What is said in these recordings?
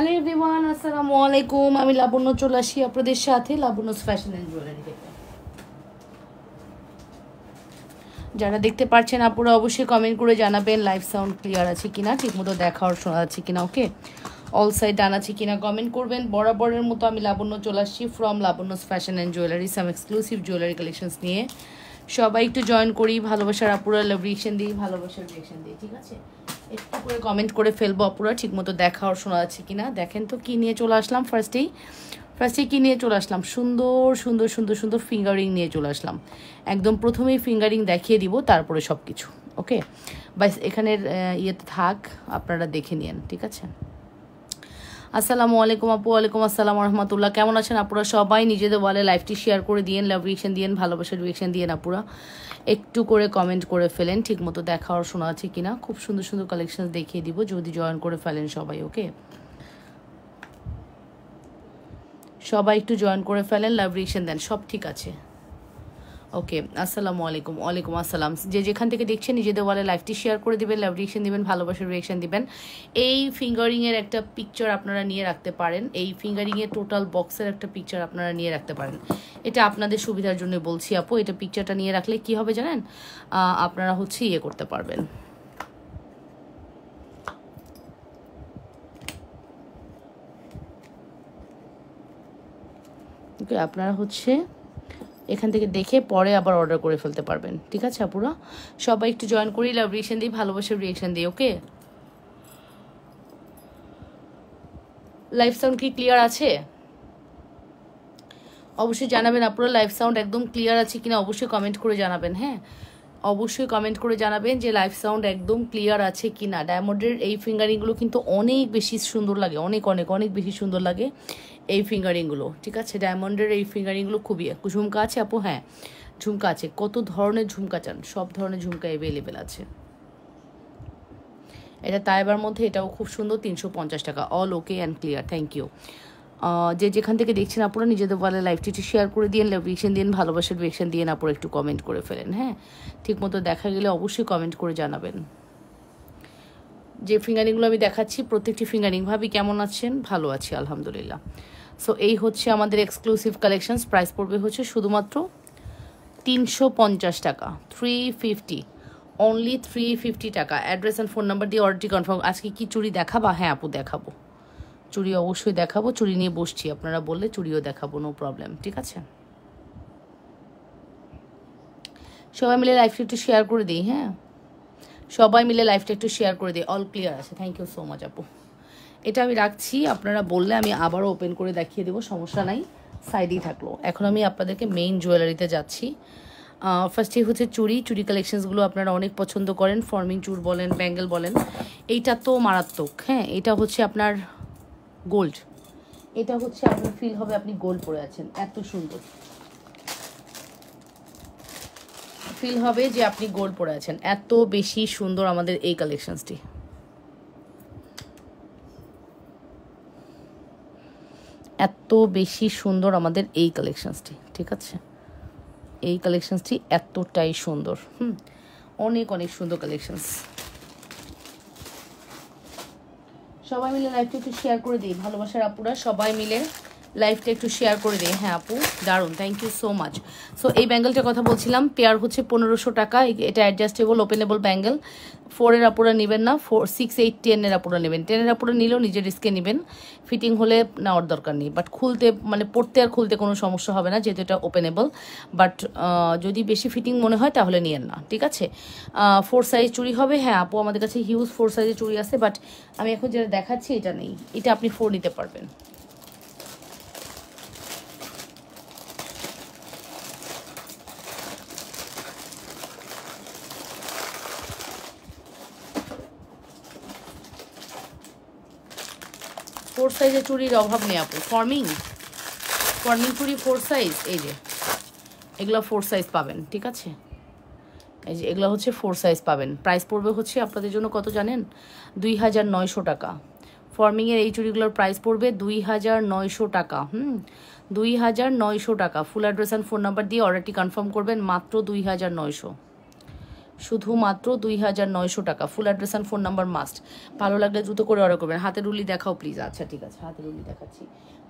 Hello everyone, আসসালামু আলাইকুম। আমি লাবণ্য চলে আসি আপনাদের সাথে লাবণ্যস ফ্যাশন অ্যান্ড জুয়েলারি থেকে। যারা দেখতে পাচ্ছেন আপুরা অবশ্যই কমেন্ট করে জানাবেন লাইভ সাউন্ড ক্লিয়ার আছে কিনা, ঠিকমতো দেখা আর শোনা যাচ্ছে কিনা, ওকে অল সাইড ডান আছে কিনা কমেন্ট করবেন। বরাবরের মতো আমি লাবণ্য চলে আসছি from Labanya's fashion and jewellery, some exclusive jewellery collections নিয়ে। সবাই একটু জয়েন করি, ভালোবাসার আপুরা লাভ রিয়েকশন দিই, ভালোবাসার রিয়েকশন দিই, ঠিক আছে? একটু করে কমেন্ট করে ফেলবো আপুরা, ঠিকমতো দেখা আর শোনা যাচ্ছে কিনা। দেখেন তো কি নিয়ে চলে আসলাম। ফার্স্টেই কি নিয়ে চলে আসলাম, সুন্দর সুন্দর সুন্দর সুন্দর ফিঙ্গারিং নিয়ে চলে আসলাম। একদম প্রথমেই ফিঙ্গারিং দেখিয়ে দিব, তারপরে সব কিছু, ওকে? বাস এখানের ইয়েতে থাক, আপনারা দেখে নিন, ঠিক আছে? আসসালামু আলাইকুম আপু। ওয়ালাইকুম আসসালাম রহমতুল্লাহ। কেমন আছেন আপুরা সবাই? নিজেদের বলে লাইভটি শেয়ার করে দিয়েন, লাভ রিয়েকশন দিয়েন, ভালোবাসার রিয়েকশন দিয়েন আপুরা। একটু করে কমেন্ট করে ফেলেন, ঠিকমতো দেখা আর শোনা আছে কিনা। খুব সুন্দর সুন্দর কালেকশন দেখিয়ে দিব যদি জয়েন করে ফেলেন সবাই, ওকে? সবাই একটু জয়েন করে ফেলেন, লাভ রিয়েকশন দেন, সব ঠিক আছে, ওকে? আসসালামু আলাইকুম। ওয়ালাইকুম আসসালাম। যে যেখান থেকে দেখছেন নিজেদের বলে লাইভটি শেয়ার করে দিবেন, লাভ রিয়েকশন দিবেন, ভালোবাসার রিয়েকশন দিবেন। এই ফিঙ্গারিংয়ের একটা পিকচার আপনারা নিয়ে রাখতে পারেন, এই ফিঙ্গারিংয়ের টোটাল বক্সের একটা পিকচার আপনারা নিয়ে রাখতে পারেন। এটা আপনাদের সুবিধার জন্য বলছি আপু। এটা পিকচারটা নিয়ে রাখলে কি হবে জানেন, আপনারা হচ্ছে ইয়ে করতে পারবেন, ওকে? আপনারা হচ্ছে এখান থেকে দেখে পরে আবার অর্ডার করে ফেলতে পারবেন, ঠিক আছে আপুরা? সবাই একটু জয়েন করি, লাভ রিয়েকশন দিই, ভালোবাসার রিয়েকশন দিই, ওকে? লাইভ সাউন্ড কি ক্লিয়ার আছে? অবশ্যই জানাবেন আপুরা, লাইভ সাউন্ড একদম ক্লিয়ার আছে কিনা অবশ্যই কমেন্ট করে জানাবেন। হ্যাঁ, অবশ্যই কমেন্ট করে জানাবেন যে লাইভ সাউন্ড একদম ক্লিয়ার আছে কিনা। ডায়মন্ডের এই ফিঙ্গারিংগুলো কিন্তু অনেক বেশি সুন্দর লাগে, অনেক অনেক অনেক বেশি সুন্দর লাগে এই ফিঙ্গারিংগুলো, ঠিক আছে? ডায়মন্ডের এই ফিঙ্গারিংগুলো খুবই। ঝুমকা আছে আপু? হ্যাঁ, ঝুমকা আছে। কত ধরনের ঝুমকা চান, সব ধরনের ঝুমকা অ্যাভেলেবেল আছে। এটা তাইবার মধ্যে, এটাও খুব সুন্দর, 350 টাকা। All okay and clear, thank you. যে যেখান থেকে দেখছেন আপনারা নিজেদের বলে লাইভটি শেয়ার করে দিন, লাভ রিয়েকশন দিন, ভালোবাসার রিয়েকশন দিন, আপনারা একটু কমেন্ট করে ফেলেন। হ্যাঁ, ঠিকমতো দেখা গেলে অবশ্যই কমেন্ট করে জানাবেন। যে ফিঙ্গারিংগুলো আমি দেখাচ্ছি প্রত্যেকটি ফিঙ্গারিং, ভাবি কেমন আছেন? ভালো আছি আলহামদুলিল্লাহ। সো এই হচ্ছে আমাদের এক্সক্লুসিভ কালেকশনস। প্রাইস পড়বে হচ্ছে শুধুমাত্র 350 টাকা, 350, অনলি 350 টাকা। অ্যাড্রেস অ্যান্ড ফোন নাম্বার দিয়ে অর্ডারটি কনফার্ম। আজকে কি চুড়ি দেখাবা? হ্যাঁ আপু দেখাবো, চুড়ি অবশ্যই দেখাবো। চুড়ি নিয়ে বসছি, আপনারা বললে চুড়িও দেখাবো, নো প্রবলেম, ঠিক আছে? সবাই মিলে লাইভটা একটু শেয়ার করে দিই। হ্যাঁ, সবাই মিলে লাইভটা একটু শেয়ার করে দিই। অল ক্লিয়ার আছে, থ্যাংক ইউ সো মাচ আপু। এটা আমি রাখছি, আপনারা বললে আমি আবারও ওপেন করে দেখিয়ে দেবো, সমস্যা নাই, সাইডেই থাকলো। এখন আমি আপনাদেরকে মেইন জুয়েলারিতে যাচ্ছি। ফার্স্টে হচ্ছে চুড়ি কালেকশনসগুলো আপনারা অনেক পছন্দ করেন, ফর্মিং চুড় বলেন, ব্যাঙ্গেল বলেন। এইটা তো মারাত্মক। হ্যাঁ, এটা হচ্ছে আপনার গোল্ড, এটা হচ্ছে আপনার ফিল হবে আপনি গোল্ড পরে আছেন, এত সুন্দর ফিল হবে যে আপনি গোল্ড পরে আছেন, এত বেশি সুন্দর আমাদের এই কালেকশনসটি। এত বেশি সুন্দর আমাদের এই কালেকশনসটি, ঠিক আছে? এই কালেকশনসটি এতটাই সুন্দর, অনেক অনেক সুন্দর কালেকশনস। সবাই মিলে লাইভটা একটু শেয়ার করে দিই, ভালোবাসার আপুরা সবাই মিলে লাইভটা একটু শেয়ার করে দিই। হ্যাঁ আপু, দারুণ, thank you so much. So এই ব্যাঙ্গেলটার কথা বলছিলাম, পেয়ার হচ্ছে 1500 টাকা। এটা অ্যাডজাস্টেবল ওপেনেবল ব্যাঙ্গেল। 4-এর আপুরা নেবেন না, 4, 6, 8, 10-এর আপুরা নেবেন। 10-এর আপুরা নিলেও নিজের রিস্কে নেবেন, ফিটিং হলে নেওয়ার দরকার নেই। বাট খুলতে মানে পড়তে আর খুলতে কোনো সমস্যা হবে না, যেহেতু এটা ওপেনেবল। বাট যদি বেশি ফিটিং মনে হয় তাহলে নিয়েন না, ঠিক আছে? 4 সাইজ চুড়ি হবে। হ্যাঁ আপু, আমাদের কাছে হিউজ 4 সাইজের চুড়ি আছে, বাট আমি এখন যেটা দেখাচ্ছি এটা নেই। এটা আপনি 4 নিতে পারবেন। ফোর সাইজের চুড়ির অভাব নেই আপু। ফর্মিং চুড়ি 4 সাইজ, এই যে এগুলো 4 সাইজ পাবেন, ঠিক আছে? এই যে এগুলো হচ্ছে 4 সাইজ পাবেন। প্রাইস পড়বে হচ্ছে আপনাদের জন্য কত জানেন? 2900 টাকা। ফর্মিংয়ের এই চুড়িগুলোর প্রাইস পড়বে 2900 টাকা। 2900 টাকা। Full address and phone number দিয়ে অর্ডারটি কনফার্ম করবেন, মাত্র 2900। শুধুমাত্র 2900 টাকা। Full address and phone number must. ভালো লাগলে দ্রুত করে অর্ডার করবেন। হাতের উলি দেখাও প্লিজ। আচ্ছা ঠিক আছে, হাতের উলি দেখাচ্ছি।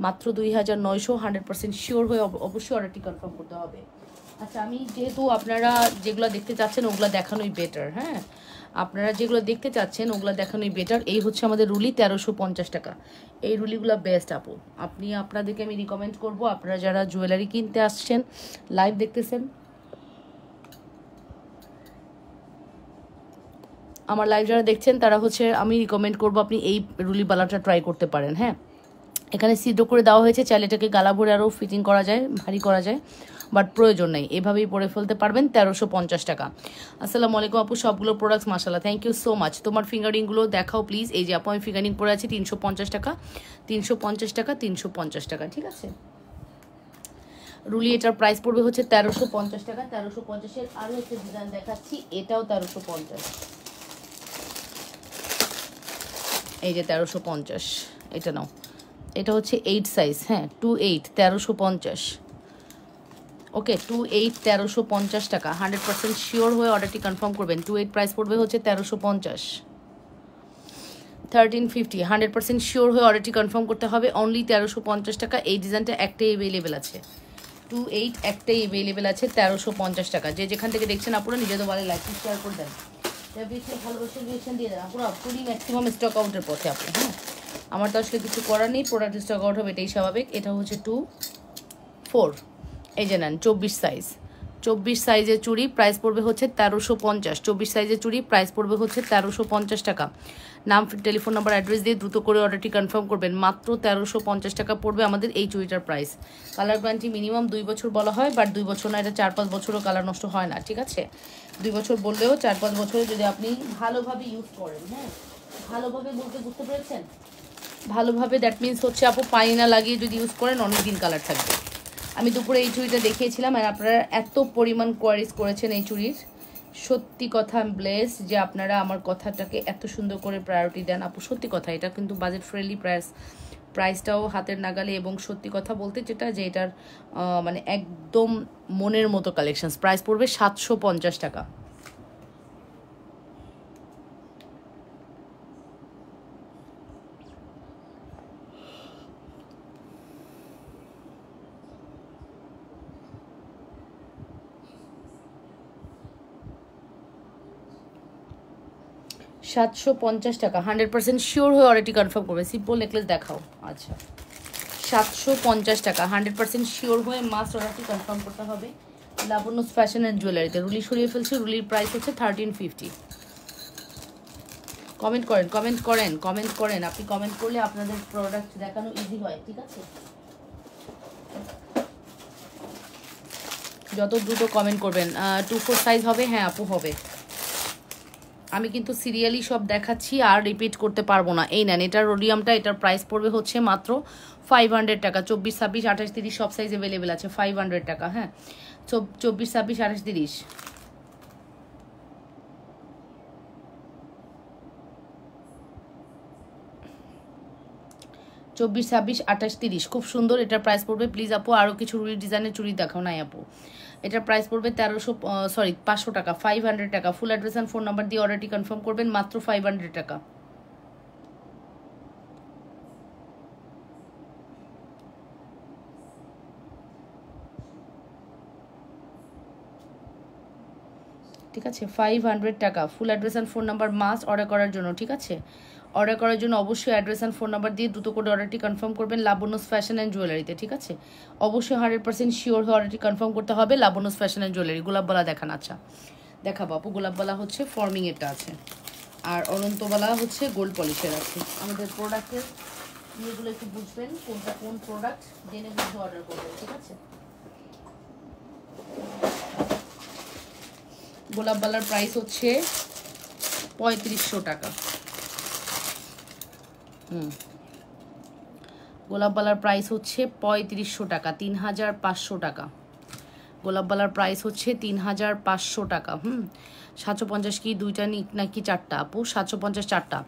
মাত্র 2900, 100% শিওর হয়ে অবশ্যই অর্ডারটি কনফার্ম করতে হবে। আচ্ছা, আমি যেহেতু আপনারা যেগুলো দেখতে চাচ্ছেন ওগুলো দেখানোই বেটার। হ্যাঁ, আপনারা যেগুলো দেখতে চাচ্ছেন ওগুলো দেখানোই বেটার। এই হচ্ছে আমাদের রুলি, 1350 টাকা। এই রুলিগুলো বেস্ট আপু। আপনাদেরকে আমি রিকমেন্ড করব, আপনারা যারা জুয়েলারি কিনতে আসছেন, লাইভ দেখতেছেন, আমার লাইভ যারা দেখছেন তারা হচ্ছে আমি রিকমেন্ড করব আপনি এই রুলি বালাটা ট্রাই করতে পারেন। হ্যাঁ, এখানে সিদ্ধ করে দেওয়া হয়েছে, চাইলে এটাকে গালা ভরে আরও ফিটিং করা যায়, ভারী করা যায়, বাট প্রয়োজন নেই, এভাবেই পরে ফেলতে পারবেন। 1350 টাকা। আসসালামু আলাইকুম আপু, সবগুলো প্রোডাক্টস মাশাআল্লাহ, থ্যাংক ইউ সো মাচ। তোমার ফিঙ্গারিংগুলো দেখাও প্লিজ। এই যে আপু আমি ফিঙ্গারিং পরে আছি, 350 টাকা, 350 টাকা, 350 টাকা, ঠিক আছে। রুলি এটার প্রাইস পড়বে হচ্ছে 1350 টাকা। 1350-এর আরও একটা ডিজাইন দেখাচ্ছি, এটাও 1350। এই যে 1350, এটা নাও, এটা হচ্ছে 8 সাইজ। হ্যাঁ, 28, 1350। ওকে, 28, 1350 টাকা। 100% শিওর হয়ে অর্ডারটি কনফার্ম করবেন। 28 প্রাইস পড়বে হচ্ছে 1350। 1350, 100% শিওর হয়ে অর্ডারটি কনফার্ম করতে হবে। অনলি 1350 টাকা। এই ডিজাইনটা একটাই অ্যাভেলেবেল আছে। 28 একটাই অ্যাভেলেবেল আছে, 1350 টাকা। যে যেখান থেকে দেখছেন আপনারা নিজেদের বাড়ি লাইক শেয়ার করে দেন, ভালোবাসা রিয়েকশন দিয়ে দেন। আপনারা পুরি ম্যাক্সিমাম স্টক আউটের পথে আপনি। হ্যাঁ, আমার তো আসলে কিছু করার নেই, প্রোডাক্ট স্টক আউট হবে, এটাই স্বাভাবিক। এটা হচ্ছে 24। এই যে নেন, 24 সাইজ। 24 সাইজের চুড়ি প্রাইস পড়বে হচ্ছে 1350। 24 সাইজের চুড়ি প্রাইস পড়বে হচ্ছে 1350 টাকা। নাম, টেলিফোন নাম্বার, অ্যাড্রেস দিয়ে দ্রুত করে অর্ডারটি কনফার্ম করবেন। মাত্র 1350 টাকা পড়বে আমাদের এই চুড়িটার প্রাইস। কালার গ্যারান্টি মিনিমাম 2 বছর বলা হয়, বাট 2 বছর না, এটা 4-5 বছরও কালার নষ্ট হয় না, ঠিক আছে। 2 বছর বললেও 4-5 বছরে যদি আপনি ভালোভাবে ইউজ করেন। হ্যাঁ, ভালোভাবে বলতে বুঝতে পেরেছেন? ভালোভাবে দ্যাট মিনস হচ্ছে আপু পানি না লাগিয়ে যদি ইউজ করেন অনেক দিন কালার থাকবে। আমি দুপুরে এই চুড়িটা দেখিয়েছিলাম, আর আপনারা এত পরিমাণ কোয়ারিজ করেছেন এই চুড়ির। সত্যি কথা ব্লেস যে আপনারা আমার কথাটাকে এত সুন্দর করে প্রায়োরিটি দেন আপু। সত্যি কথা, এটা কিন্তু বাজেট ফ্রেন্ডলি প্রাইসটাও হাতের নাগালে, এবং সত্যি কথা বলতে যেটা যে এটার মানে একদম মনের মতো কালেকশনস। প্রাইস পড়বে 750 টাকা। টাকা। 100% শিওর হয়ে অর্ডারটি কনফার্ম করবে। সিম্পল নেকলেস দেখাও। আচ্ছা, 750 টাকা। 100% শিওর হয়ে মাস্ট অর্ডারটি কনফার্ম করতে হবে। লাবণ্য ফ্যাশন অ্যান্ড জুয়েলারিতে রুলি সরিয়ে ফেলছি। রুলির প্রাইস হচ্ছে 1350। কমেন্ট করেন, কমেন্ট করেন, কমেন্ট করেন। আপনি কমেন্ট করলে আপনাদের প্রোডাক্ট দেখানো ইজি হয়, ঠিক আছে। যত দ্রুত কমেন্ট করবেন। 24 সাইজ হবে? হ্যাঁ আপু, হবে। আমি কিন্তু সিরিয়ালি সব দেখাচ্ছি, আর রিপিট করতে পারবো না। এই নেন, এটার রোডিয়ামটা, এটার প্রাইস পড়বে হচ্ছে মাত্র 500 টাকা। 24, 26, 28, 30 সব সাইজ অ্যাভেলেবেল আছে। 500 টাকা। হ্যাঁ, 24, 26, 28, 30। 24, 26, 28, 30 খুব সুন্দর। এটার প্রাইস পড়বে, প্লিজ আপু আরও কিছু রুলি ডিজাইনের চুড়ি দেখাও। নাই আপু, এটার প্রাইস পড়বে 500 টাকা। 500 টাকা। Full address and phone number দিয়ে অর্ডারটি কনফার্ম করবেন। মাত্র 500 টাকা। ঠিক আছে, 500 টাকা। Full address and phone number must order করার জন্য, ঠিক আছে। অর্ডার করার জন্য অবশ্যই অ্যাড্রেস অ্যান্ড ফোন নাম্বার দিয়ে দ্রুত করে অর্ডারটি কনফার্ম করবেন লাবণ্যস ফ্যাশন অ্যান্ড জুয়েলারিতে, ঠিক আছে। অবশ্যই 100% শিওর হয়ে অর্ডারটি কনফার্ম করতে হবে লাবণ্যস ফ্যাশন অ্যান্ড জুয়েলারি। গোলাপবালা দেখান। আচ্ছা দেখাবো আপু। গোলাপবালা হচ্ছে ফর্মিংয়েরটা আছে, আর অনন্তবালা হচ্ছে গোল্ড পলিশের আছে। আমাদের প্রোডাক্টের ইয়েগুলো একটু বুঝবেন, কোনটা কোন প্রোডাক্ট জেনে বুঝে অর্ডার করবেন, ঠিক আছে। গোলাপবালার প্রাইস হচ্ছে 3500 টাকা। গোলাপবালার প্রাইস হচ্ছে 3500 টাকা। 3500 টাকা। গোলাপবালার প্রাইস হচ্ছে 3500 টাকা। 750 কি দুইটা নাকি চারটা আপু? 750 চারটা।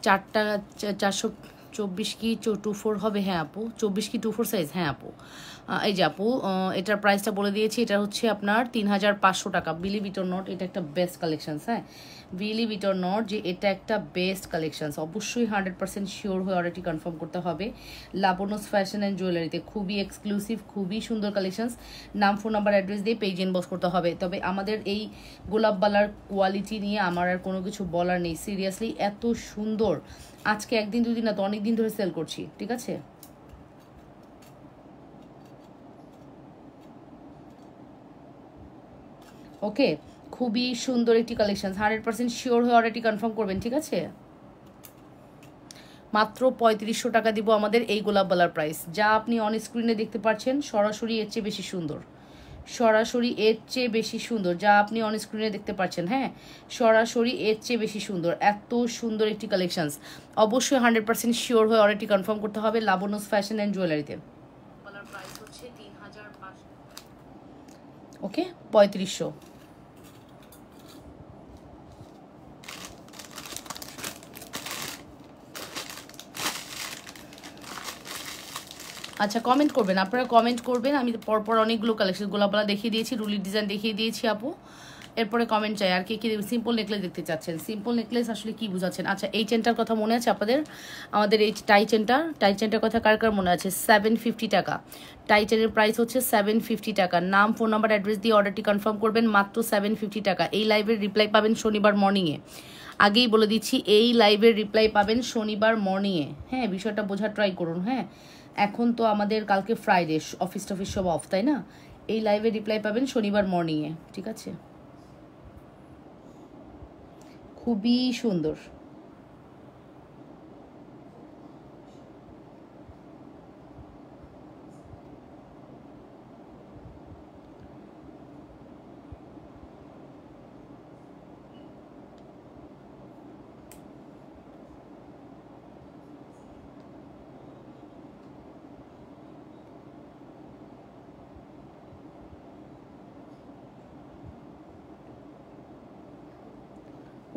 424 কি 24 হবে? হ্যাঁ আপু। 24 কি 24 সাইজ? হ্যাঁ আপু। এই যে আপু, এটার প্রাইসটা বলে দিয়েছি, এটা হচ্ছে আপনার 3500 টাকা। বিলি ভিটর নট, এটা একটা বেস্ট কালেকশনস। হ্যাঁ, বিলি ভিটর নট যে এটা একটা বেস্ট কালেকশনস, অবশ্যই 100% শিওর হয়ে অর্ডারটি কনফার্ম করতে হবে। লাবণ্যস ফ্যাশন অ্যান্ড জুয়েলারিতে খুবই এক্সক্লুসিভ, খুবই সুন্দর কালেকশনস। নাম, ফোন নাম্বার, অ্যাড্রেস দিয়ে পেজ ইনবক্স করতে হবে। তবে আমাদের এই গোলাপবালার কোয়ালিটি নিয়ে আমার আর কোনো কিছু বলার নেই, সিরিয়াসলি এত সুন্দর। আজকে একদিন দুদিন না তো অনেক দিন ধরে সেল করছি, ঠিক আছে। ওকে, খুবই সুন্দর একটি কালেকশন, 100% শিওর হয়ে অর্ডারটি কনফার্ম করবেন, ঠিক আছে। মাত্র 3500 টাকা দিব আমাদের এই গোলাপবালার প্রাইস। যা আপনি অন স্ক্রিনে দেখতে পাচ্ছেন সরাসরি এর চেয়ে বেশি সুন্দর, সরাসরি এর চেয়ে বেশি সুন্দর। যা আপনি অন স্ক্রিনে দেখতে পাচ্ছেন, হ্যাঁ, সরাসরি এর চেয়ে বেশি সুন্দর। এত সুন্দর একটি কালেকশনস, অবশ্যই 100% শিওর হয়ে অর্ডারটি কনফার্ম করতে হবে লাবণ্যস ফ্যাশন অ্যান্ড জুয়েলারিতে। প্রাইস হচ্ছে 3500, ওকে, 3500। আচ্ছা, কমেন্ট করবেন, আপনারা কমেন্ট করবেন। আমি পরপর অনেকগুলো কালেকশন গোলাপবালা দেখিয়ে দিয়েছি, রুলির ডিজাইন দেখিয়ে দিয়েছি আপু। এরপরে কমেন্ট চাই আর কি কি সিম্পল নেকলেস দেখতে চাচ্ছেন। সিম্পল নেকলেস আসলে কি বুঝাচ্ছেন? আচ্ছা, এই চেনটার কথা মনে আছে আপনাদের? আমাদের এই টাই চেনটার কথা কার কার মনে আছে? 750 টাকা। টাই চেনের প্রাইস হচ্ছে 750 টাকা। নাম, ফোন নাম্বার, অ্যাড্রেস দিয়ে অর্ডারটি কনফার্ম করবেন, মাত্র 750 টাকা। এই লাইভের রিপ্লাই পাবেন শনিবার মর্নিংয়ে। আগেই বলে দিচ্ছি, এই লাইভের রিপ্লাই পাবেন শনিবার মর্নিংয়ে। হ্যাঁ, বিষয়টা বোঝার ট্রাই করুন। হ্যাঁ, এখন তো আমাদের কালকে ফ্রাইডে, অফিস টফিস সব অফ, তাই না? এই লাইভে রিপ্লাই পাবেন শনিবার মর্নিংয়ে, ঠিক আছে। খুবই সুন্দর।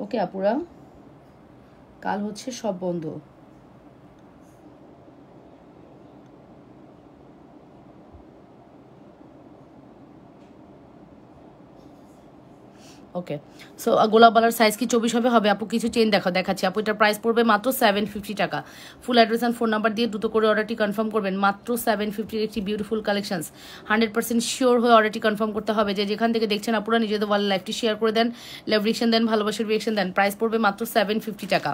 ওকে আপুরা, কাল হচ্ছে সব বন্ধ। ওকে, সো গোলাপবালার সাইজ কি 24 হবে? আপু কিছু চেন দেখাচ্ছি আপু। এটার প্রাইস পড়বে মাত্র 750 টাকা। Full address and phone number দিয়ে দ্রুত করে অর্ডারটি কনফার্ম করবেন। মাত্র 750 একটি বিউটিফুল কালেকশনস, 100% শিওর হয়ে অর্ডারটি কনফার্ম করতে হবে। যে যেখান থেকে দেখছেন আপুরা নিজেদের ওয়াল লাইভটি শেয়ার করে দেন, লাভ রিয়েকশন দেন, ভালোবাসার রিয়েকশন দেন। প্রাইস পড়বে মাত্র 750 টাকা।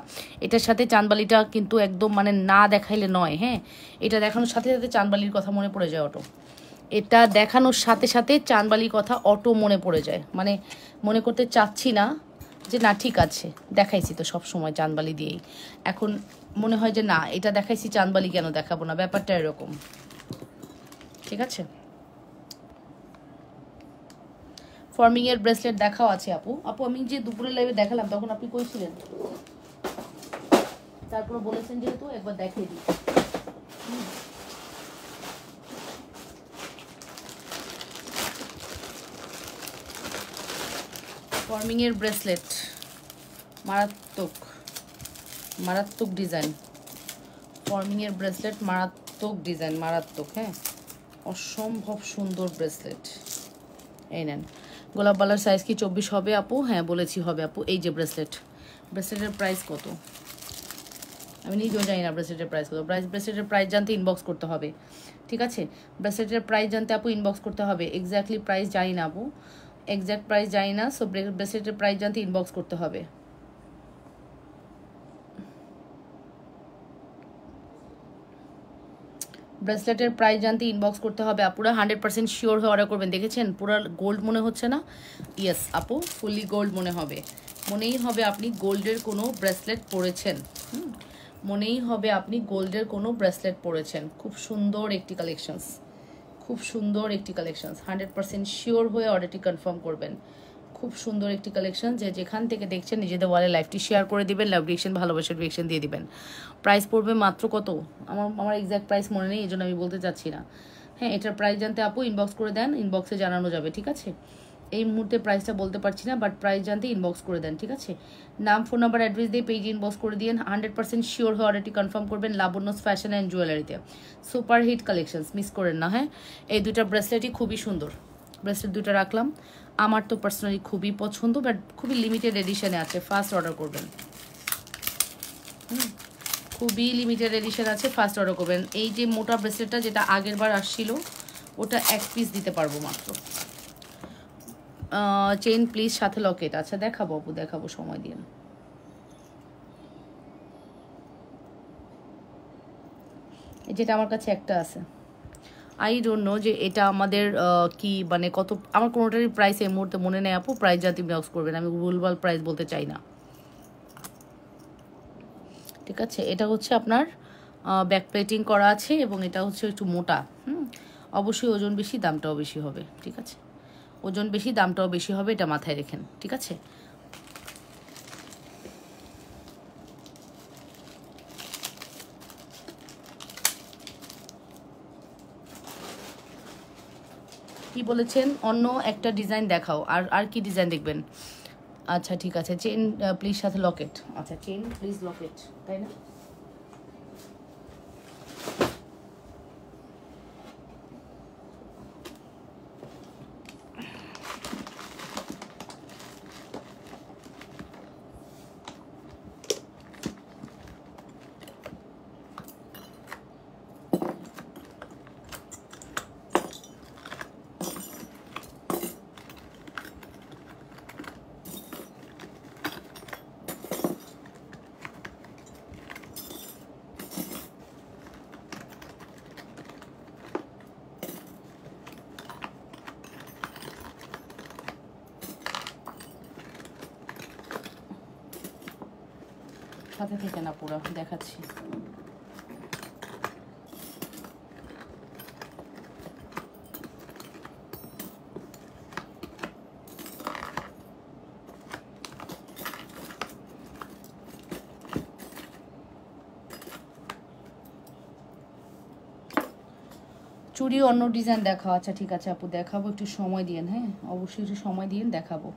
এটার সাথে চাঁদবালিটা কিন্তু একদম মানে না দেখাইলে নয়। হ্যাঁ, এটা দেখানোর সাথে সাথে চাঁদবালির কথা মনে পড়ে যায় অটো। এটা দেখানোর সাথে সাথে চাঁদবালির কথা অটো মনে পড়ে যায়, মানে মনে করতে চাচ্ছি না যে না ঠিক আছে দেখাইছি তো সব সময় চাঁদবালি দিয়েই, এখন মনে হয় যে না এটা দেখাইছি চাঁদবালি কেন দেখাবো না, ব্যাপারটা এরকম, ঠিক আছে। ফর্মিং এর ব্রেসলেট দেখাও আছে আপু। আপু আমি যে দুপুরে লাইভে দেখালাম তখন আপনি কই ছিলেন? তারপর বলেছেন যেহেতু একবার দেখিয়ে দিই। ফর্মিং এর ব্রেসলেট, মারাত্মক মারাত্মক ডিজাইন। ফর্মিং এর ব্রেসলেট মারাত্মক ডিজাইন, মারাত্মক। হ্যাঁ, অসম্ভব সুন্দর ব্রেসলেট। এই নেন, গোলাপবালার সাইজ কি 24 হবে আপু? হ্যাঁ বলেছি হবে আপু। এই যে ব্রেসলেটের প্রাইস কত আমি নিজেও জানি না। ব্রেসলেটের প্রাইস কত? ব্রেসলেটের প্রাইস জানতে ইনবক্স করতে হবে, ঠিক আছে। ব্রেসলেটের প্রাইস জানতে আপু ইনবক্স করতে হবে। এক্স্যাক্টলি প্রাইস জানি না আপু, এক্স্যাক্ট প্রাইস জানি না। সো ব্রেসলেটের প্রাইস জানতে ইনবক্স করতে হবে। ব্রেসলেটের প্রাইস জানতে ইনবক্স করতে হবে আপুরা। 100% শিওর হয়ে অর্ডার করবেন। দেখেছেন পুরো গোল্ড মনে হচ্ছে না? ইয়েস আপু, ফুললি গোল্ড মনে হবে। মনেই হবে আপনি গোল্ডের কোনো ব্রেসলেট পরেছেন। মনেই হবে আপনি গোল্ডের কোনো ব্রেসলেট পরেছেন। খুব সুন্দর একটি কালেকশনস, খুব সুন্দর একটি কালেকশনস। 100% শিওর হয়ে অর্ডারটি কনফার্ম করবেন। খুব সুন্দর একটি কালেকশন, যে যেখান থেকে দেখছেন নিজেদের ওয়ালে লাইভটি শেয়ার করে দিবেন, লাভ রিয়েকশন, ভালোবাসার রিয়েকশন দিয়ে দিবেন। প্রাইস পড়বে মাত্র কত? আমার এক্স্যাক্ট প্রাইস মনে নেই, এই জন্য আমি বলতে চাচ্ছি না। হ্যাঁ, এটার প্রাইস জানতে আপু ইনবক্স করে দেন, ইনবক্সে জানানো যাবে, ঠিক আছে। এই মুহূর্তে প্রাইসটা বলতে পারছি না, বাট প্রাইস জানতে ইনবক্স করে দেন, ঠিক আছে? নাম, ফোন নাম্বার, অ্যাড্রেস দিয়ে পেজে ইনবক্স করে দিন। 100% শিওর হয়ে অর্ডারটি কনফার্ম করবেন লাবণ্যস ফ্যাশন অ্যান্ড জুয়েলারিতে। সুপার হিট কালেকশনস, মিস করেন না। হ্যাঁ, এই দুইটা ব্রেসলেটই খুবই সুন্দর। ব্রেসলেট দুটো রাখলাম, আমার তো পার্সোনালি খুবই পছন্দ, বাট খুবই লিমিটেড এডিশনে আছে, ফার্স্ট অর্ডার করবেন। খুবই লিমিটেড এডিশন আছে, ফার্স্ট অর্ডার করবেন। এই যে মোটা ব্রেসলেটটা যেটা আগের বার আসছিল, ওটা এক পিস দিতে পারবো মাত্র। চেইন প্লিজ, সাথে লকেট। আচ্ছা দেখাবো আপু, দেখাবো, সময় দিয়ে। যেটা আমার কাছে একটা আছে, আই ডোন্ট নো যে এটা আমাদের কি মানে কত, আমার কোনোটারই প্রাইস এই মুহূর্তে মনে নেই আপু। প্রাইস জাতি বক্স করবেন, আমি ভুলভাল প্রাইস বলতে চাই না, ঠিক আছে? এটা হচ্ছে আপনার ব্যাক প্লেটিং করা আছে এবং এটা হচ্ছে একটু মোটা। অবশ্যই ওজন বেশি, দামটাও বেশি হবে, ঠিক আছে? ওজন বেশি, দামটাও বেশি হবে, এটা মাথায় রেখেন, ঠিক আছে? কি বলেছেন? অন্য একটা ডিজাইন দেখাও। আর আর কি ডিজাইন দেখবেন? আচ্ছা ঠিক আছে, চেইন প্লিজ, সাথে লকেট। আচ্ছা চেইন প্লিজ, লকেট, তাই না? সাথে থেকে না, পুরো দেখাচ্ছি। চুড়ি অন্য ডিজাইন দেখাও। আচ্ছা ঠিক আছে আপু, দেখাবো, একটু সময় দিন। হ্যাঁ অবশ্যই একটু সময় দিন, দেখাবো।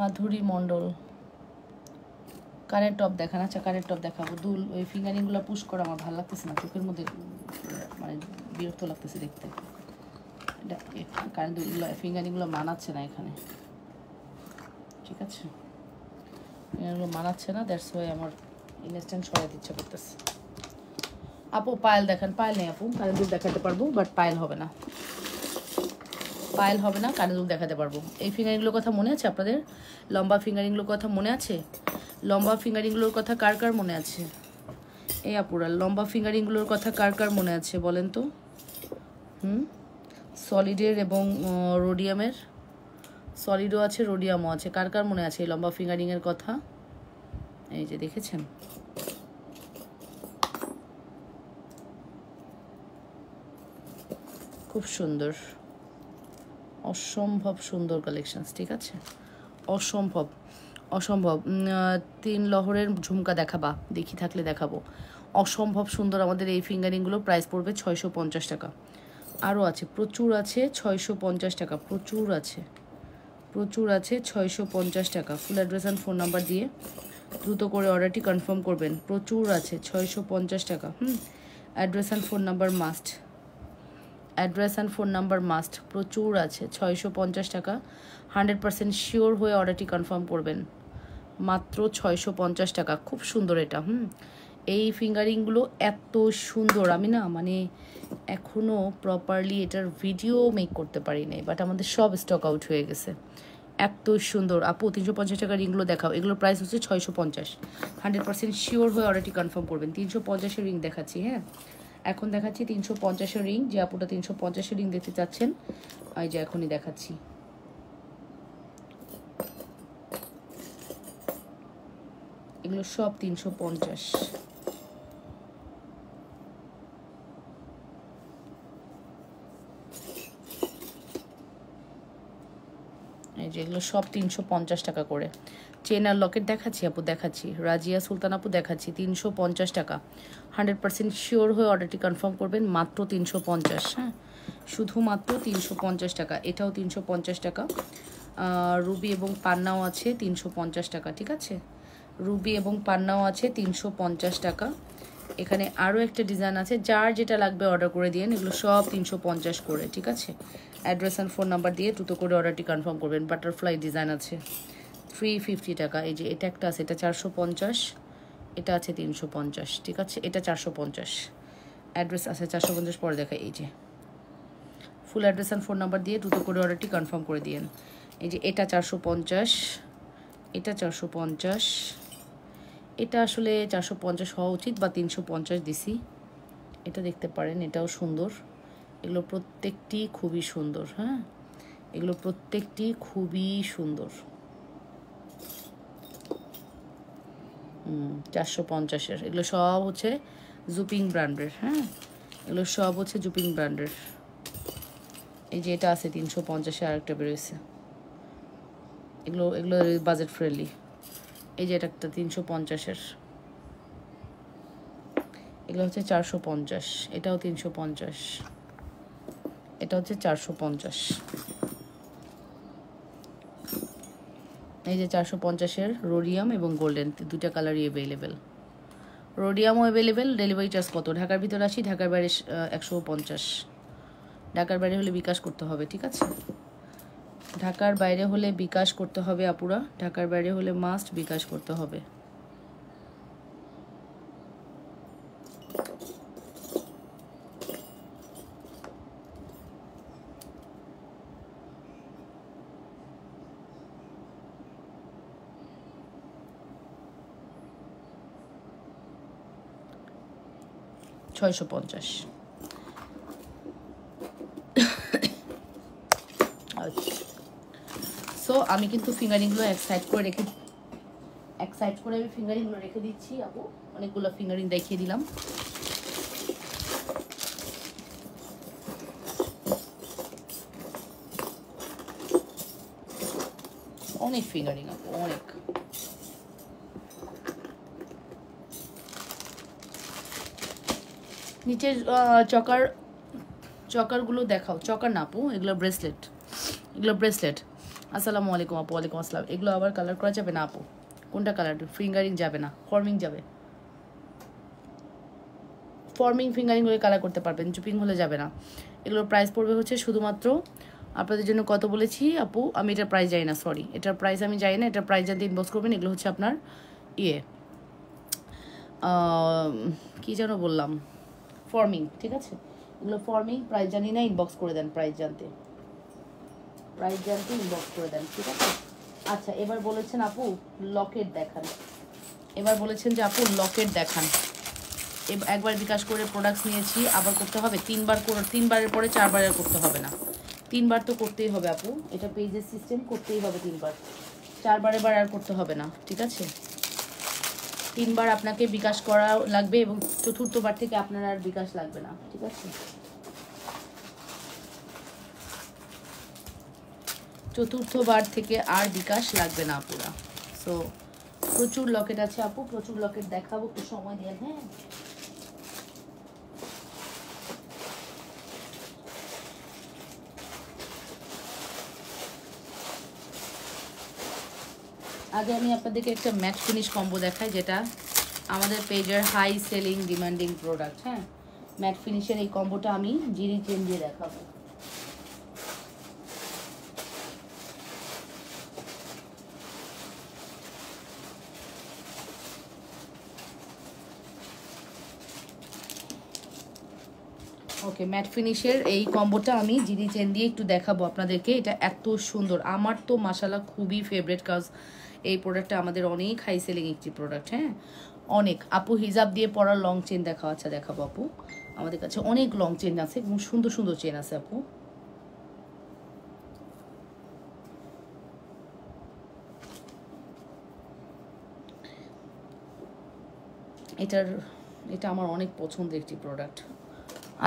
মাধুরী মণ্ডল, কানের টপ দেখান। আচ্ছা কানের টপ দেখাবো। দুল, ওই ফিঙ্গারিংগুলো পুশ করা আমার ভালো লাগতেছে না, চোখের মধ্যে মানে বিরক্ত লাগতেছে দেখতে। এটা কানের দুলগুলো, ফিঙ্গারিংগুলো মানাচ্ছে না এখানে, ঠিক আছে? ফিঙ্গারিংগুলো মানাচ্ছে না, দ্যাটস ওয়াই আমার ইনস্ট্যান্ট সরাইতে ইচ্ছা করতেছে। আপু পায়েল দেখান। পায়েল নেই আপু, কানের দুল দেখাতে পারবো, বাট পায়েল হবে না, পায়েল হবে না, কানের দুল দেখাতে পারবো। এই ফিঙ্গারিংগুলোর কথা মনে আছে আপনাদের? লম্বা ফিঙ্গারিংগুলোর কথা মনে আছে? লম্বা ফিঙ্গারিংগুলোর কথা কার কার মনে আছে? এই আপুরা, লম্বা ফিঙ্গারিংগুলোর কথা কার কার মনে আছে বলেন তো? সলিডের এবং রোডিয়ামের, সলিডও আছে, রোডিয়ামও আছে। কার কার মনে আছে এই লম্বা ফিঙ্গারিংয়ের কথা? এই যে দেখেছেন, খুব সুন্দর, অসম্ভব সুন্দর কালেকশনস, ঠিক আছে? অসম্ভব অসম্ভব। 3 লহরের ঝুমকা দেখাবা? দেখি থাকলে দেখাবো। অসম্ভব সুন্দর আমাদের এই ফিঙ্গারিংগুলো, প্রাইস পড়বে 650 টাকা। আরও আছে, প্রচুর আছে, 650 টাকা, প্রচুর আছে, প্রচুর আছে, 650 টাকা। Full address and phone number দিয়ে দ্রুত করে অর্ডারটি কনফার্ম করবেন। প্রচুর আছে, 650 টাকা। Address and phone number must, address and phone number must. প্রচুর আছে, 650 টাকা। 100% শিওর হয়ে অর্ডারটি কনফার্ম করবেন, মাত্র 650 টাকা। খুব সুন্দর এটা। এই ফিঙ্গারিংগুলো এত সুন্দর, আমি না মানে এখনও প্রপারলি এটার ভিডিও মেক করতে পারি নাই, বাট আমাদের সব স্টক আউট হয়ে গেছে। এত সুন্দর। আপু 350 টাকা রিংগুলো দেখাও। এগুলোর প্রাইস হচ্ছে 650। 100% শিওর হয়ে অর্ডারটি কনফার্ম করবেন। 350-এর রিং দেখাচ্ছি। হ্যাঁ এখন দেখাচ্ছি 350-এর রিং। যে আপুটা 350-এর রিং দেখতে চাচ্ছেন, এই যে এখনই দেখাচ্ছি। এগুলো সব 350। এই যেগুলো সব 350 টাকা করে। চেন আর লকেট দেখাচ্ছি আপু, দেখাচ্ছি। রাজিয়া সুলতান আপু দেখাচ্ছি 350 টাকা। 100% শিওর হয়ে অর্ডারটি কনফার্ম করবেন, মাত্র 350। হ্যাঁ, শুধুমাত্র 350 টাকা। এটাও 350 টাকা। রুবি এবং পান্নাও আছে 350 টাকা, ঠিক আছে। রুবি এবং পান্নাও আছে 350 টাকা। এখানে আরও একটা ডিজাইন আছে, যার যেটা লাগবে অর্ডার করে দিন। এগুলো সব 350 করে, ঠিক আছে। অ্যাড্রেস অ্যান্ড ফোন নাম্বার দিয়ে দ্রুত করে অর্ডারটি কনফার্ম করবেন। বাটারফ্লাই ডিজাইন আছে 350 টাকা। এই যে এটা একটা আছে, এটা 450, এটা আছে 350, ঠিক আছে। এটা 450, অ্যাড্রেস আছে 450 পরে দেখা। এই যে full address and phone number দিয়ে দ্রুত করে অর্ডারটি কনফার্ম করে দিন। এই যে এটা 450, এটা 450, এটা আসলে 450 হওয়া উচিত বা 350 দিছি। এটা দেখতে পারেন, এটাও সুন্দর। এগুলো প্রত্যেকটি খুবই সুন্দর। হ্যাঁ, এগুলো প্রত্যেকটি খুবই সুন্দর। 450-এর এগুলো সব হচ্ছে জুপিং ব্র্যান্ডের। হ্যাঁ, এগুলো সব হচ্ছে জুপিং ব্র্যান্ডের। এই যে এটা আছে 350-এ, আরেকটা বেরোয়েছে। এগুলো এগুলো বাজেট ফ্রেন্ডলি। এই যে এটা একটা 350-এর, এগুলো হচ্ছে 450, এটাও 350, এটা হচ্ছে 450। এই যে 450-এর রোডিয়াম এবং গোল্ডেন, দুটা কালারই অ্যাভেলেবেল। রোডিয়ামও অ্যাভেলেবেল। ডেলিভারি চার্জ কত? ঢাকার ভিতরে 80, ঢাকার বাইরে 150। ঢাকার বাইরে হলে বিকাশ করতে হবে, ঠিক আছে। ঢাকার বাইরে হলে বিকাশ করতে হবে আপুরা, ঢাকার বাইরে হলে মাস্ট বিকাশ করতে হবে। $650। সো আমি কিন্তু ফিঙ্গারিংগুলো এক সাইড করে আমি ফিঙ্গারিংগুলো রেখে দিচ্ছি আপু। অনেকগুলো ফিঙ্গারিং দেখিয়ে দিলাম। অনেক ফিঙ্গারিং আপু, অনেক। নিচের চকারগুলো দেখাও। চকার না আপু, এগুলো ব্রেসলেট, এগুলো ব্রেসলেট। আসসালামু আলাইকুম আপু। ওয়ালাইকুম আসসালাম। এগুলো আবার কালার করা যাবে না আপু? কোনটা কালার? ফিঙ্গারিং যাবে না, ফর্মিং যাবে। ফর্মিং ফিঙ্গারিং হলে কালার করতে পারবেন, জুপিং হলে যাবে না। এগুলোর প্রাইস পড়বে হচ্ছে শুধুমাত্র আপনাদের জন্য কত বলেছি আপু, আমি এটার প্রাইস জানি না, সরি, এটার প্রাইস আমি জানি না। এটার প্রাইস জানতে ইনবক্স করবেন। এগুলো হচ্ছে আপনার কি যেন বললাম, ফর্মিং, ঠিক আছে। এগুলো ফর্মিং, প্রাইস জানি না, ইনবক্স করে দেন। প্রাইস জানতে ইনবক্স করে দেন, ঠিক আছে। আচ্ছা, এবার বলেছেন আপু লকেট দেখান। এবার বলেছেন যে আপু লকেট দেখান। একবার বিকাশ করে প্রোডাক্টস নিয়েছি, আবার করতে হবে 3বারের পরে 4বারের করতে হবে না। 3বার তো করতেই হবে আপু, এটা পেজের সিস্টেম, করতেই হবে 3বার। 4বার এবার আর করতে হবে না, ঠিক আছে। 3বার আপনাকে বিকাশ করা লাগবে এবং 4র্থবার থেকে আপনার আর বিকাশ লাগবে না, ঠিক আছে। 4র্থবার থেকে আর বিকাশ লাগবে না আপুরা। সো প্রচুর লকেট আছে আপু, প্রচুর লকেট দেখাবো, একটু সময় দিয়ে। হ্যাঁ, আগে আমি আপনাদেরকে একটা ম্যাট ফিনিশ কম্বো দেখাই, যেটা আমাদের পেজের হাই সেলিং ডিমান্ডিং প্রোডাক্ট। হ্যাঁ, ম্যাট ফিনিশের এই কম্বোটা আমি জিরি চেন দিয়ে দেখাবো। ওকে, ম্যাট ফিনিশের এই কম্বোটা আমি জিরি চেন দিয়ে একটু দেখাবো আপনাদেরকে। এটা এত সুন্দর, আমার তো মাশাআল্লাহ খুবই ফেভারিট, কাজ এই প্রোডাক্টটা আমাদের অনেক হাই সেলিং একটি প্রোডাক্ট। হ্যাঁ, অনেক। আপু হিজাব দিয়ে পরার লং চেন দেখাও। আচ্ছা দেখাবো আপু, আমাদের কাছে অনেক লং চেন আছে এবং সুন্দর সুন্দর চেন আছে আপু। এটা আমার অনেক পছন্দের একটি প্রোডাক্ট।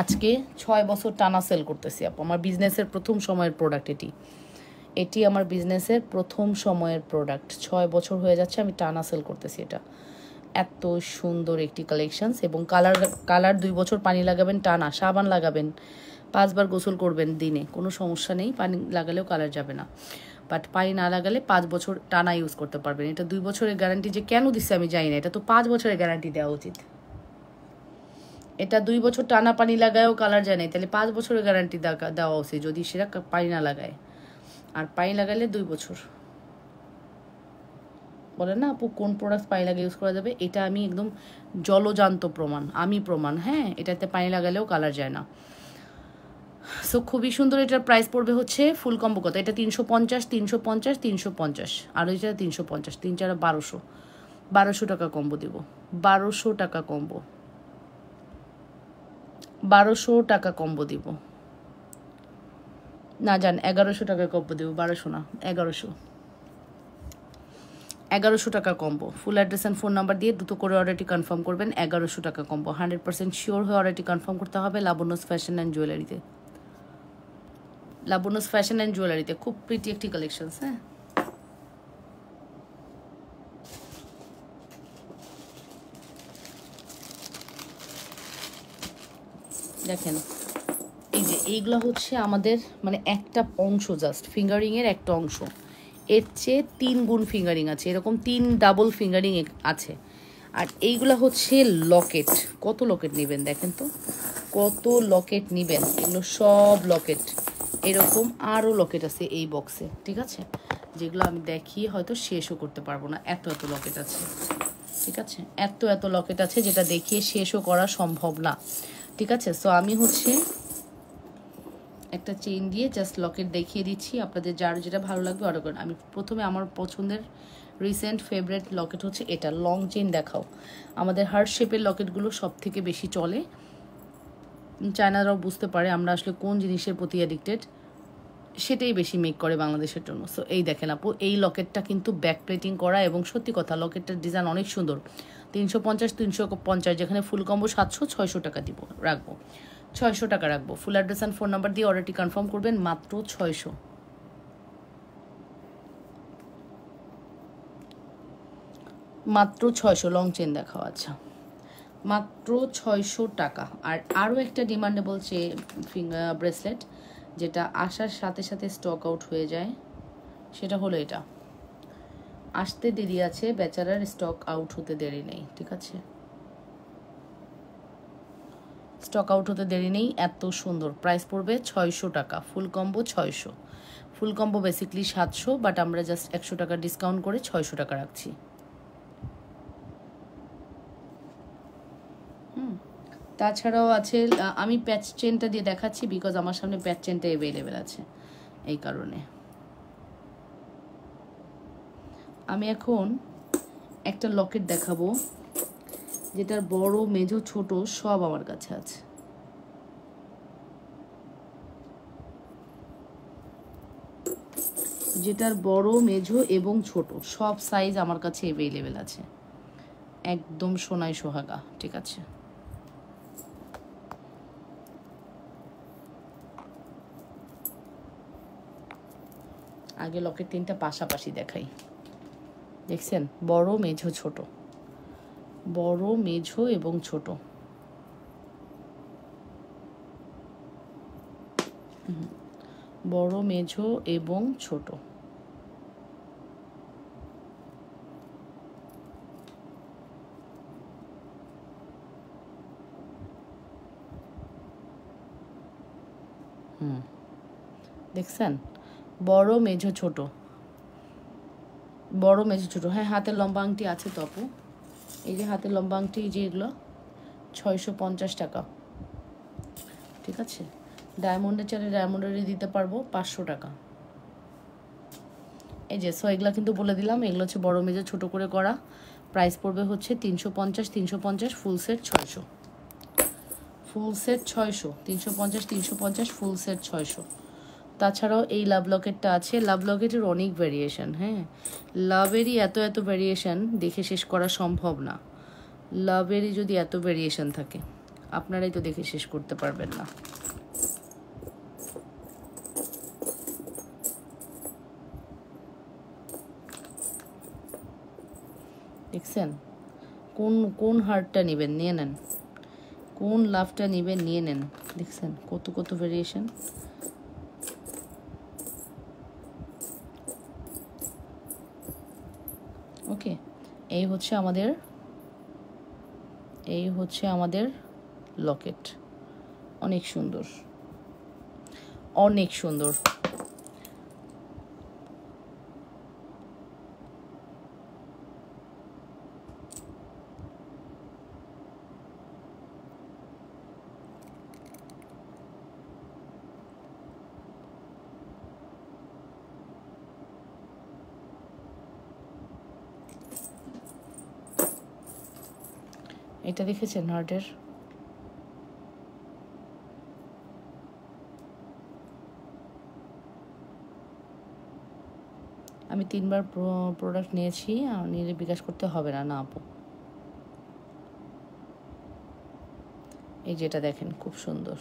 আজকে 6 বছর টানা সেল করতেছি আপু, আমার বিজনেসের প্রথম সময়ের প্রোডাক্ট এটি। এটি আমার বিজনেসের প্রথম সময়ের প্রোডাক্ট, 6 বছর হয়ে যাচ্ছে আমি টানা সেল করতেছি এটা। এত সুন্দর একটি কালেকশনস, এবং কালার 2 বছর পানি লাগাবেন টানা, সাবান লাগাবেন, 5 বার গোসল করবেন দিনে, কোনো সমস্যা নেই, পানি লাগালেও কালার যাবে না। বাট পানি না লাগালে 5 বছর টানা ইউজ করতে পারবেন। এটা 2 বছরের গ্যারান্টি যে কেন দিচ্ছে আমি জানি না, এটা তো 5 বছরের গ্যারান্টি দেওয়া উচিত। এটা 2 বছর টানা পানি লাগায়ও কালার যায় না, তাহলে 5 বছরের গ্যারান্টি দেওয়া উচিত যদি সেটা পানি না লাগায়। আর পানি লাগালে 2 বছর। বলেন না আপু কোন প্রোডাক্ট পানি লাগিয়ে ইউজ করা যাবে, এটা আমি একদম জলজান্ত প্রমাণ, আমি প্রমাণ। হ্যাঁ, এটাতে পানি লাগালেও কালার যায় না। সো খুবই সুন্দর। এটার প্রাইস পড়বে হচ্ছে ফুল কম্বো কত, এটা 350, 350, 350, আর এটা 350, 3 4 1200, 1200 টাকা কম্বো দিব, 1200 টাকা কম্বো, 1200 টাকা কম্বো দিব। না জান 1100 টাকা কম্বো দিব, 1200 না, 1100 টাকা combo. Full address and phone number দিয়ে দ্রুত করে অর্ডারটি কনফার্ম করবেন। 1100 টাকা কম্বো, 100% শিওর হয়ে অর্ডারটি কনফার্ম করতে হবে লাবণ্যস ফ্যাশন অ্যান্ড জুয়েলারিতে। লাবণ্যস ফ্যাশন অ্যান্ড জুয়েলারিতে খুব প্রিটি একটি কালেকশনস। হ্যাঁ, দেখেন এই যে এইগুলো হচ্ছে আমাদের মানে একটা অংশ, জাস্ট ফিঙ্গারিংয়ের একটা অংশ, এর চেয়ে 3 গুণ ফিঙ্গারিং আছে, এরকম 3 ডাবল ফিঙ্গারিং আছে। আর এইগুলো হচ্ছে লকেট। কত লকেট নেবেন দেখেন তো, কত লকেট নেবেন, এগুলো সব লকেট। এরকম আরও লকেট আছে এই বক্সে, ঠিক আছে, যেগুলো আমি দেখিয়ে হয়তো শেষও করতে পারবো না, এত এত লকেট আছে, ঠিক আছে, এত এত লকেট আছে যেটা দেখিয়ে শেষও করা সম্ভব না, ঠিক আছে। সো আমি হচ্ছে একটা চেইন দিয়ে জাস্ট লকেট দেখিয়ে দিচ্ছি, আপনাদের যার যেটা ভালো লাগবে অর্ডার করেন। আমি প্রথমে আমার পছন্দের রিসেন্ট ফেভারিট লকেট হচ্ছে এটা, লং চেইন দেখাও। আমাদের হার্ট শেপের লকেটগুলো সব থেকে বেশি চলে, চায়নারাও বুঝতে পারে আমরা আসলে কোন জিনিসের প্রতি অ্যাডিক্টেড, সেটাই বেশি মেক করে বাংলাদেশের জন্য। সো এই দেখেন আপু, এই লকেটটা কিন্তু ব্যাক প্লেটিং করা, এবং সত্যি কথা লকেটটার ডিজাইন অনেক সুন্দর। 350, 350, যেখানে ফুল কম্বো 700, 600 টাকা দিব, রাখবো 600 টাকা রাখবো। Full address and phone number দিয়ে অর্ডারটি কনফার্ম করবেন, মাত্র 600, মাত্র 600। লং চেন দেখাও, আচ্ছা মাত্র 600 টাকা। আর আরও একটা ডিমান্ডেবল ফিঙ্গার ব্রেসলেট যেটা আসার সাথে সাথে স্টক আউট হয়ে যায়, সেটা হলো এটা। আসতে দেরি আছে বেচারার, স্টক আউট হতে দেরি নেই, ঠিক আছে, স্টক আউট হতে দেরি নেই। এত সুন্দর, প্রাইস পড়বে 600 টাকা, ফুল combo 600। Full combo basically 700, but আমরা জাস্ট 100 টাকা ডিসকাউন্ট করে 600 টাকা রাখছি। তাছাড়াও আছে, আমি প্যাচ চেনটা দিয়ে দেখাচ্ছি বিকজ আমার সামনে প্যাচ চেনটা অ্যাভেলেবেল আছে, এই কারণে। আমি এখন একটা লকেট দেখাবো যেটার বড় মেজো ছোট সব আমার কাছে আছে। যেটার বড় মেজো এবং ছোট সব সাইজ আমার কাছে অ্যাভেলেবেল আছে, একদম সোনায় সোহাগা, ঠিক আছে। আগে লকেট 3টা পাশাপাশি দেখাই, দেখছেন, বড় মেঝো ছোট, বড় মেঝো এবং ছোট। বড় মেঝো এবং ছোট, দেখছেন, বড় মেঝো ছোট, বড় মেঝো ছোট। হ্যাঁ, হাতের লম্বা আংটি আছে তো আপু, এই যে হাতের লম্বা আংটি, যে এগুলো 650 টাকা, ঠিক আছে। ডায়মন্ডের চালে ডায়মন্ডেরই দিতে পারবো 500 টাকা। এই যে সো এগুলো কিন্তু বলে দিলাম, এগুলো হচ্ছে বড় মেজে ছোট করে করা। প্রাইস পড়বে হচ্ছে 350, 350, full set 600, full set 600, 350, 350, full set 600। তাছাড়াও এই লাভ লকেটটা আছে, লাভ লকেটের অনেক ভ্যারিয়েশন। হ্যাঁ, লাভেরই এত এত ভ্যারিয়েশন দেখে শেষ করা সম্ভব না। লাভেরই যদি এত ভ্যারিয়েশন থাকে আপনারাই তো দেখে শেষ করতে পারবেন না। দেখছেন? কোন কোন হার্টটা নেবেন নিয়ে নেন, কোন লাভটা নেবেন নিয়ে নেন। দেখছেন কত কত ভেরিয়েশন। ওকে, এই হচ্ছে আমাদের লকেট। অনেক সুন্দর, অনেক সুন্দর। এটা দেখেছেন হার্টের? আমি 3বার প্রোডাক্ট নিয়েছি, আর নিলে বিকাশ করতে হবে না। না আপু, এই যেটা দেখেন খুব সুন্দর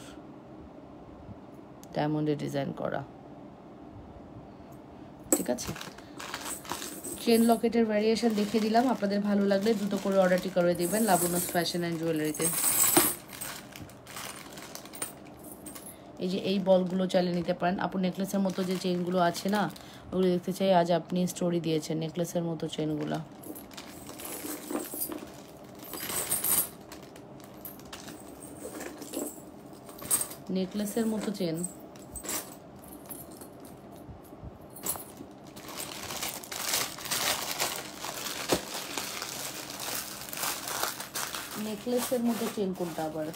ডায়মন্ডের ডিজাইন করা। ঠিক আছে, চেন লকেটের ভ্যারিয়েশন দেখিয়ে দিলাম। আপনাদের ভালো লাগলে দ্রুত করে অর্ডারটি করে দিবেন লাবণ্যস ফ্যাশন অ্যান্ড জুয়েলারিতে। এই যে এই বলগুলো চালিয়ে নিতে পারেন। আপু নেকলেসের মতো যে চেইনগুলো আছে না, ওগুলো দেখতে চাই। আজ আপনি স্টোরি দিয়েছেন নেকলেসের মতো চেইনগুলো। নেকলেসের মতো চেন, নেকলেসের মতো চেন কোনটা আবার?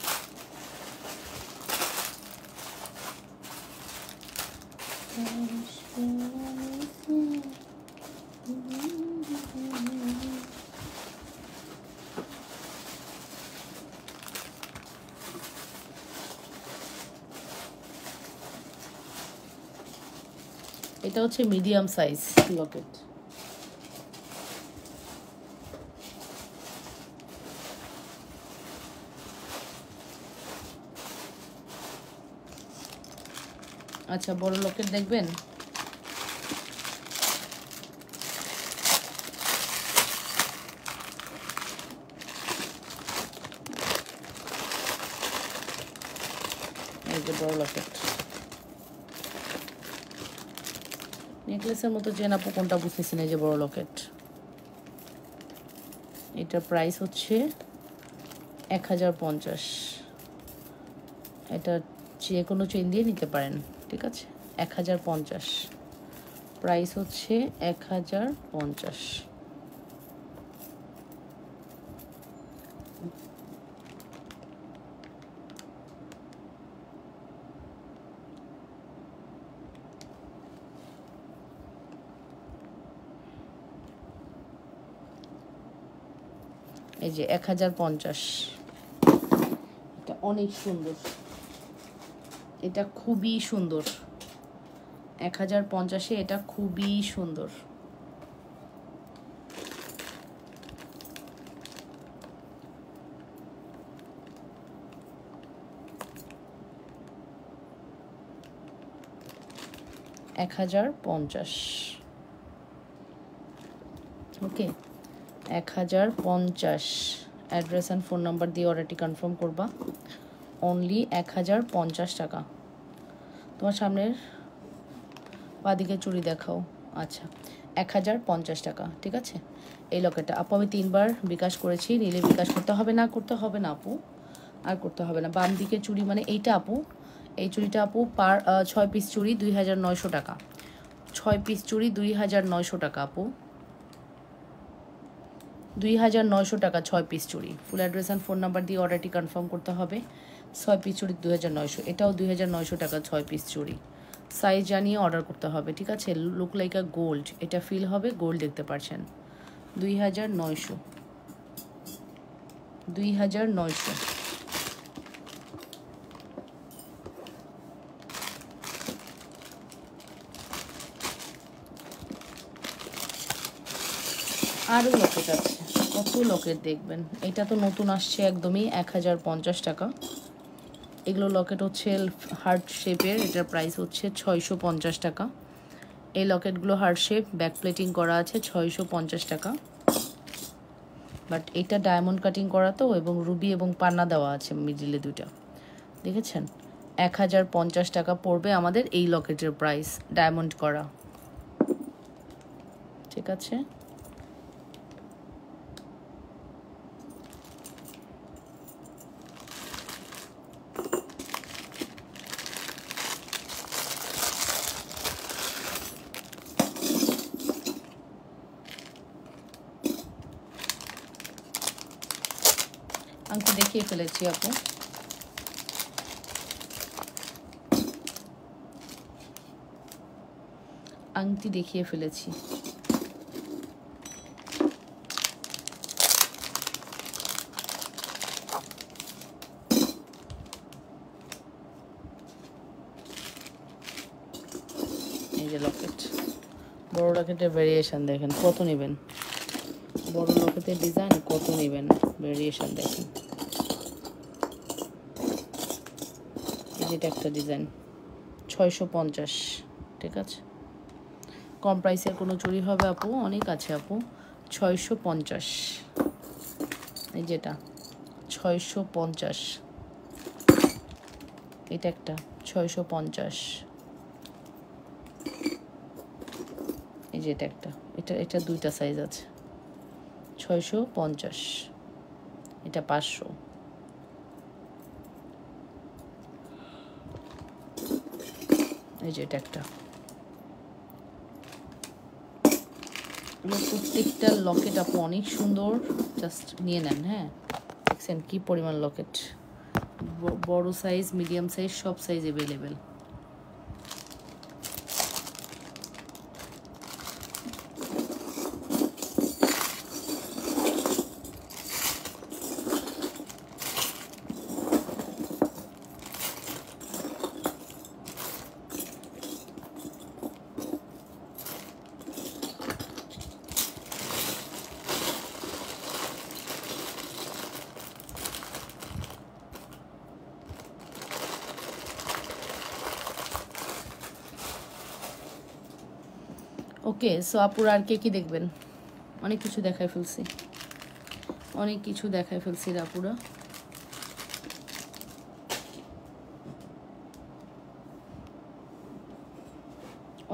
এটা হচ্ছে মিডিয়াম সাইজ লকেট। আচ্ছা, বড় লকেট দেখবেন? এই যে বড় লকেট, নেকলেসের মতো চেন। আপু কোনটা বুঝতেছেন? এই যে বড় লকেট, এটার প্রাইস হচ্ছে 1050। এটা যে কোনো চেন দিয়ে নিতে পারেন। ঠিক আছে, 1050 প্রাইস হচ্ছে 1050। এই যে 1050, এটা অনেক সুন্দর, এটা খুবই সুন্দর। 1050-এ এটা খুবই সুন্দর। ওকে, 1050। অ্যাড্রেস অ্যান্ড ফোন নাম্বার দিয়ে অর্ডারটি কনফার্ম করবা। অনলি 1050 টাকা। তোমার সামনের বাদিকে চুড়ি দেখাও। আচ্ছা, 1050 টাকা। ঠিক আছে, এই লকেটটা আপু আমি 3বার বিকাশ করেছি। নিলে বিকাশ করতে হবে না? করতে হবে না আপু, আর করতে হবে না। বাম দিকে চুড়ি মানে এইটা আপু, এই চুড়িটা আপু 6 পিস চুড়ি 2900 টাকা। 6 পিস চুড়ি 2900 টাকা আপু, 2900 টাকা 6 পিস চুড়ি। Full address and phone number দিয়ে অর্ডারটি কনফার্ম করতে হবে। 6 পিস চুড়ি 2900, এটাও 2900 টাকা 6 পিস চুড়ি। সাইজ জানিয়ে অর্ডার করতে হবে। ঠিক আছে, লুক লাইক আ গোল্ড, এটা ফিল হবে গোল্ড। দেখতে পাচ্ছেন 2900, 2900। আরও লকেট আছে, কত লকেট দেখবেন। এটা তো নতুন আসছে একদমই, 1050 টাকা। এগুলো লকেট হচ্ছে হার্ট শেপের, এটার প্রাইস হচ্ছে 650 টাকা। এই লকেটগুলো হার্ট শেপ, ব্যাক প্লেটিং করা আছে, 650 টাকা। বাট এটা ডায়মন্ড কাটিং করা তো, এবং রুবি এবং পান্না দেওয়া আছে মিডিলে দুইটা, দেখেছেন। 1050 টাকা পড়বে আমাদের এই লকেটের প্রাইস, ডায়মন্ড করা, ঠিক আছে। আংটি দেখিয়ে ফেলেছি আপু, আংটি দেখিয়ে ফেলেছি। এই যে লকেট, বড় লকেটের ভেরিয়েশন দেখেন, কত নেবেন, বড় লকেটের ডিজাইন কত নেবেন, ভেরিয়েশন দেখেন। যেটা একটা ডিজাইন 650, ঠিক আছে। কম প্রাইসের কোনো চুড়ি হবে আপু, অনেক আছে আপু। 650, এই যেটা 650, এটা একটা 650, এই যে এটা একটা, এটা দুইটা সাইজ আছে, 650, এটা 500, এই যে এটা একটা। প্রত্যেকটা লকেট আপু অনেক সুন্দর, জাস্ট নিয়ে নেন। হ্যাঁ, দেখছেন কি পরিমাণ লকেট, বড় সাইজ, মিডিয়াম সাইজ, সব সাইজ অ্যাভেলেবেল। ওকে, সো আপুরা আর কে কি দেখবেন? অনেক কিছু দেখায় ফেলছি, অনেক কিছু দেখায় ফেলছি আপুরা।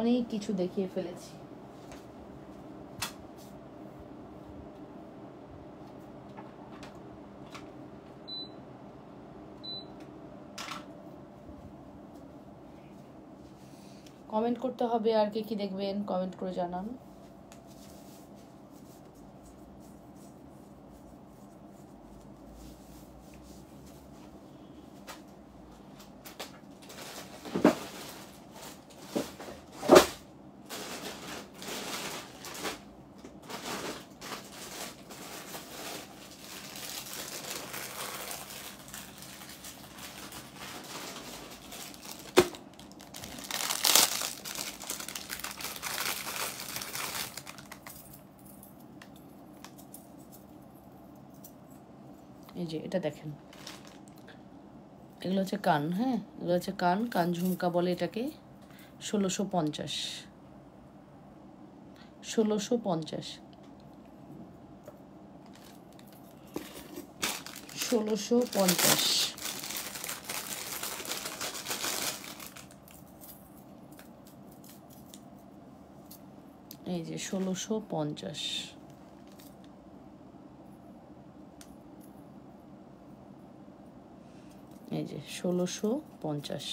অনেক কিছু দেখিয়ে ফেলেছি। কমেন্ট করতে হবে আর কে কি দেখবেন, কমেন্ট করে জানান। এই যে এটা দেখেন, এগুলো হচ্ছে কান। হ্যাঁ, এগুলো হচ্ছে কান, কান ঝুমকা বলে এটাকে। 1650, 1650, 1650, এই যে 1650, এই যে 1650,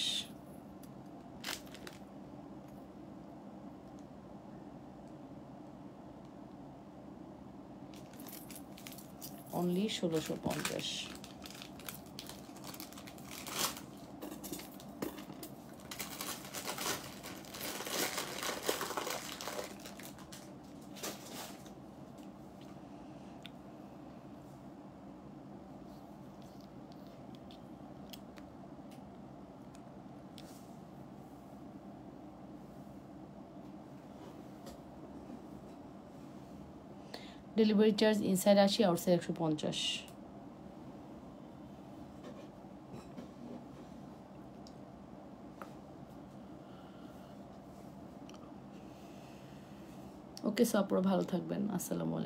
only 1650। Delivery charge inside 80, outside 150। ওকে, সো আপনারা ভালো থাকবেন। আসসালামু আলাইকুম।